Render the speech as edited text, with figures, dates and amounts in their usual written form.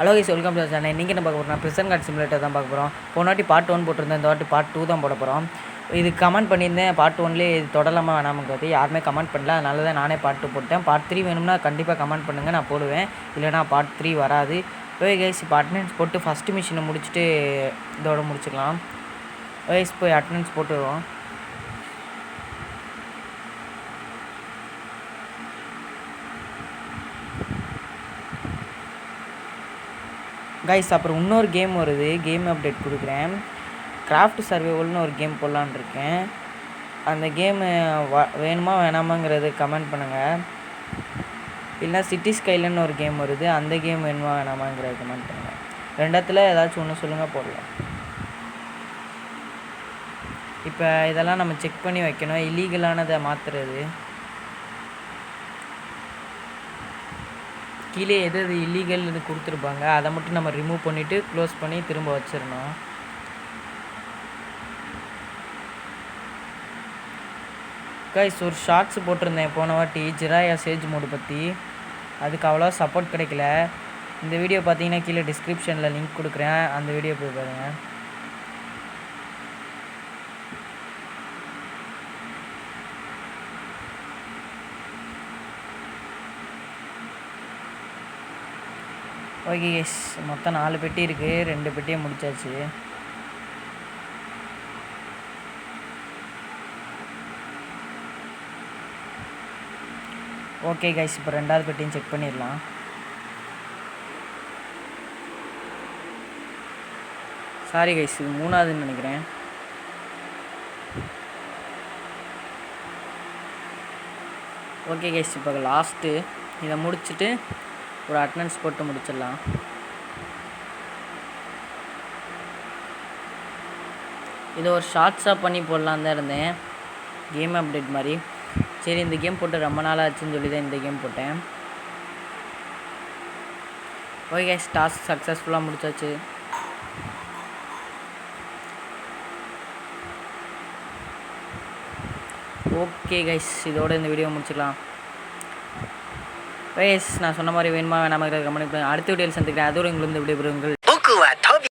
Hello guys, welcome to channel. இன்றைக்கி என்ன பார்க்க போகிறோம்? ப்ரிசன் கார்டு சிமுலேட்டர் தான் பார்க்க போகிறோம். போன வாட்டி பார்ட் 1 போட்டிருந்தேன், இந்த வாட்டி பார்ட் 2 தான் போட போகிறோம். இது கமெண்ட் பண்ணியிருந்தேன், பார்ட் 1லேயே இது தொடரலாமா வேணாமுங்கிறது யாருமே கமெண்ட் பண்ணல. அதனால தான் நானே பார்ட் 2 போட்டேன். பார்ட் 3 வேணும்னா கண்டிப்பாக கமெண்ட் பண்ணுங்கள், நான் போடுவேன். இல்லைனா பார்ட் 3 வராது. ஓகே கைஸ், இப்போ அட்டனன்ஸ் போட்டு ஃபஸ்ட்டு மிஷினை முடிச்சுட்டு இதோட முடிச்சுக்கலாம். கைஸ், போய் அட்டனன்ஸ் போட்டுருவோம். கைஸ், அப்புறம் இன்னொரு கேம் வருது, கேம் அப்டேட் கொடுக்குறேன். கிராஃப்ட் சர்வைவல்னு ஒரு கேம் போடலான்னு இருக்கேன். அந்த கேமு வேணுமா வேணாமாங்கிறது கமெண்ட் பண்ணுங்கள். இல்லைனா சிட்டி ஸ்கைலன்னு ஒரு கேம் வருது, அந்த கேம் வேணுமா வேணாமாங்கிறத கமெண்ட் பண்ணுங்கள். ரெண்டத்தில் ஏதாச்சும் ஒன்று சொல்லுங்கள், போடலாம். இப்போ இதெல்லாம் நம்ம செக் பண்ணி வைக்கணும், இல்லீகலானதை மாற்றுறது. கீழே எது எது இல்லீகல் இது கொடுத்துருப்பாங்க, அதை மட்டும் நம்ம ரிமூவ் பண்ணிவிட்டு க்ளோஸ் பண்ணி திரும்ப வச்சிடணும். கைஸ், ஒரு ஷார்ட்ஸ் போட்டிருந்தேன் போன வாட்டி ஜிராயா சேஜ் மோடு பற்றி. அதுக்கு அவ்வளோ சப்போர்ட் கிடைக்கல. இந்த வீடியோ பார்த்தீங்கன்னா கீழே டிஸ்கிரிப்ஷனில் லிங்க் கொடுக்குறேன், அந்த வீடியோ போய் பாருங்கள். ஓகே கைஸ், மொத்தம் 4 பெட்டி இருக்குது, 2 பெட்டியை முடிச்சாச்சு. ஓகே கைஸ், இப்போ 2வது பெட்டியும் செக் பண்ணிடலாம். சாரி கைஸ், இது 3வதுன்னு நினைக்கிறேன். ஓகே கைஸ், இப்போ லாஸ்ட்டு இதை முடிச்சுட்டு ஒரு அட்டனன்ஸ் போட்டு முடிச்சிடலாம். இதை ஒரு ஷார்ட்ஸாக பண்ணி போடலான்னு தான் இருந்தேன், கேம் அப்டேட் மாதிரி. சரி, இந்த கேம் போட்டு ரொம்ப நாள் ஆச்சுன்னு சொல்லி தான் இந்த கேம் போட்டேன். ஓகே கைஸ், டாஸ்க் சக்ஸஸ்ஃபுல்லாக முடிச்சாச்சு. ஓகே கைஸ், இதோட இந்த வீடியோ முடிச்சுக்கலாம். கைஸ், நான் சொன்ன மாதிரி வேணுமா வேணாமா கமெண்ட் பண்ணுங்க. அடுத்த வீடியோவில் சந்திக்கிறேன். அதோடு உங்களுக்கு இந்த வீடியோ